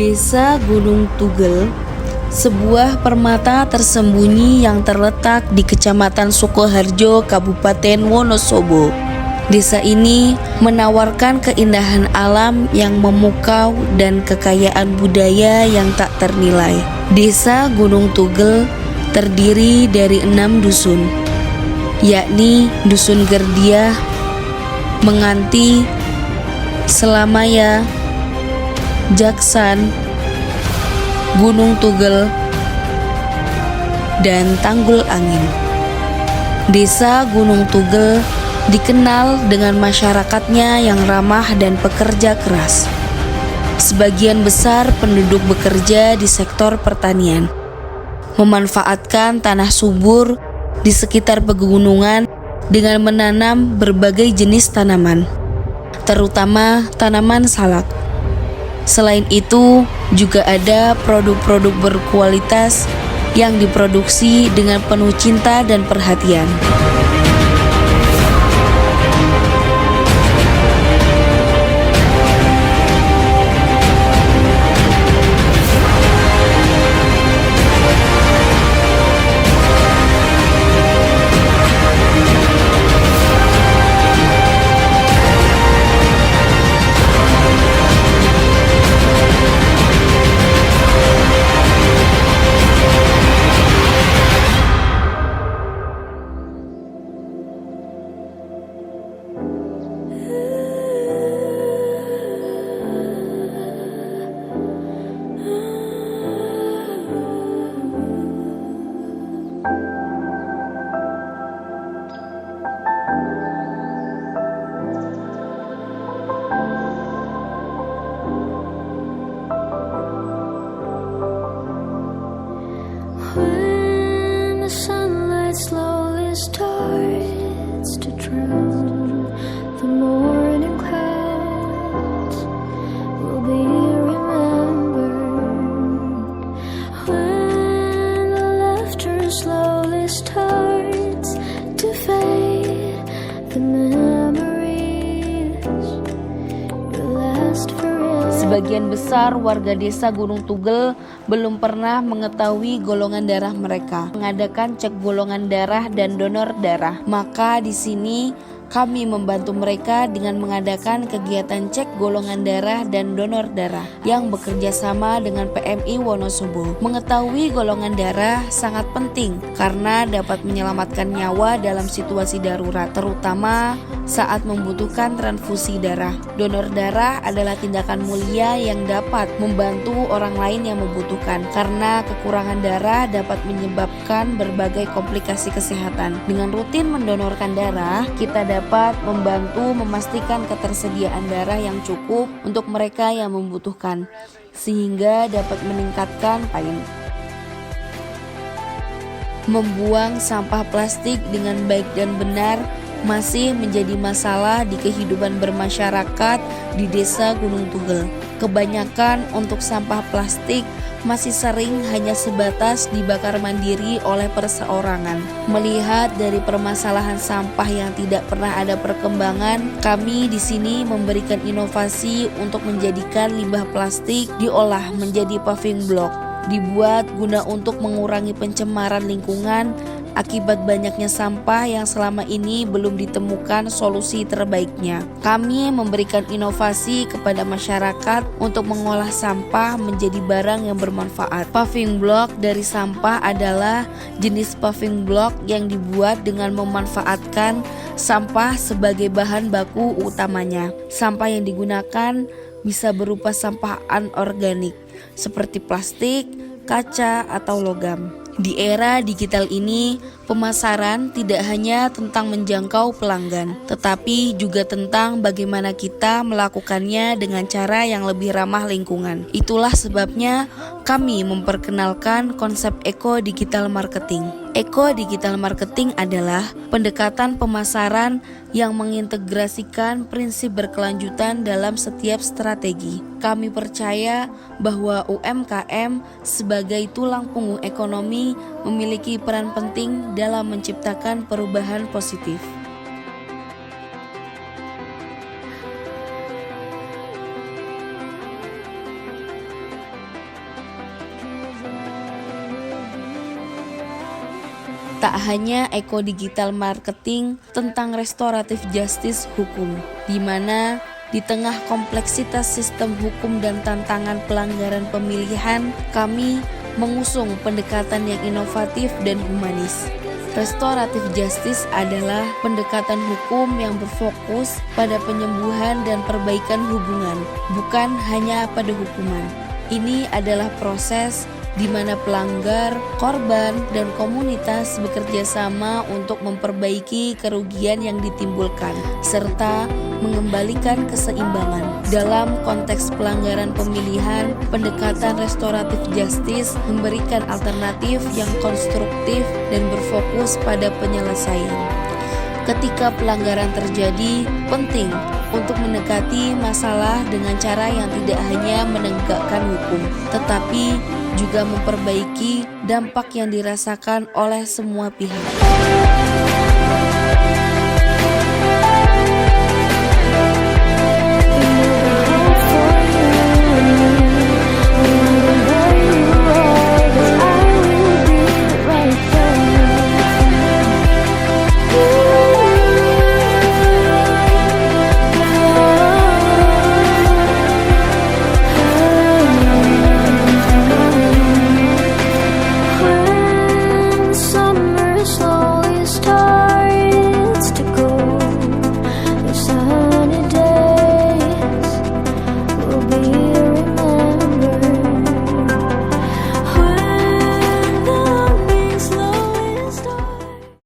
Desa Gunung Tugel, sebuah permata tersembunyi yang terletak di Kecamatan Sukoharjo, Kabupaten Wonosobo. Desa ini menawarkan keindahan alam yang memukau dan kekayaan budaya yang tak ternilai. Desa Gunung Tugel terdiri dari 6 dusun, yakni Dusun Gerdiah, Menganti, Selamaya, Jaksan, Gunung Tugel, dan Tanggul Angin. Desa Gunung Tugel dikenal dengan masyarakatnya yang ramah dan pekerja keras. Sebagian besar penduduk bekerja di sektor pertanian, memanfaatkan tanah subur di sekitar pegunungan dengan menanam berbagai jenis tanaman, terutama tanaman salak. Selain itu, juga ada produk-produk berkualitas yang diproduksi dengan penuh cinta dan perhatian. When the sunlight slowly starts to drown the morning clouds, will be remembered. When the laughter slowly starts to fade, the memories will last forever. Sebagian besar warga desa Gunung Tugel belum pernah mengetahui golongan darah mereka. Mengadakan cek golongan darah dan donor darah. Maka di sini kami membantu mereka dengan mengadakan kegiatan cek golongan darah dan donor darah yang bekerja sama dengan PMI Wonosobo. Mengetahui golongan darah sangat penting karena dapat menyelamatkan nyawa dalam situasi darurat, terutama saat membutuhkan transfusi darah. Donor darah adalah tindakan mulia yang dapat membantu orang lain yang membutuhkan, karena kekurangan darah dapat menyebabkan berbagai komplikasi kesehatan. Dengan rutin mendonorkan darah, kita dapat membantu memastikan ketersediaan darah yang cukup untuk mereka yang membutuhkan, sehingga dapat meningkatkan pain. Membuang sampah plastik dengan baik dan benar masih menjadi masalah di kehidupan bermasyarakat di desa Gunung Tugel. Kebanyakan untuk sampah plastik masih sering hanya sebatas dibakar mandiri oleh perseorangan. Melihat dari permasalahan sampah yang tidak pernah ada perkembangan, kami di sini memberikan inovasi untuk menjadikan limbah plastik diolah menjadi paving block. Dibuat guna untuk mengurangi pencemaran lingkungan akibat banyaknya sampah yang selama ini belum ditemukan solusi terbaiknya. Kami memberikan inovasi kepada masyarakat untuk mengolah sampah menjadi barang yang bermanfaat. Paving block dari sampah adalah jenis paving block yang dibuat dengan memanfaatkan sampah sebagai bahan baku utamanya. Sampah yang digunakan bisa berupa sampah anorganik seperti plastik, kaca, atau logam. Di era digital ini, pemasaran tidak hanya tentang menjangkau pelanggan, tetapi juga tentang bagaimana kita melakukannya dengan cara yang lebih ramah lingkungan. Itulah sebabnya kami memperkenalkan konsep Eco Digital Marketing. Eco Digital Marketing adalah pendekatan pemasaran yang mengintegrasikan prinsip berkelanjutan dalam setiap strategi. Kami percaya bahwa UMKM sebagai tulang punggung ekonomi memiliki peran penting dalam menciptakan perubahan positif. Tak hanya Eko Digital Marketing tentang restoratif justice hukum, di mana di tengah kompleksitas sistem hukum dan tantangan pelanggaran pemilihan, kami mengusung pendekatan yang inovatif dan humanis. Restoratif justice adalah pendekatan hukum yang berfokus pada penyembuhan dan perbaikan hubungan, bukan hanya pada hukuman. Ini adalah proses di mana pelanggar, korban, dan komunitas bekerja sama untuk memperbaiki kerugian yang ditimbulkan, serta mengembalikan keseimbangan. Dalam konteks pelanggaran pemilihan, pendekatan restoratif justice memberikan alternatif yang konstruktif dan berfokus pada penyelesaian. Ketika pelanggaran terjadi, penting untuk mendekati masalah dengan cara yang tidak hanya menegakkan hukum, tetapi juga memperbaiki dampak yang dirasakan oleh semua pihak.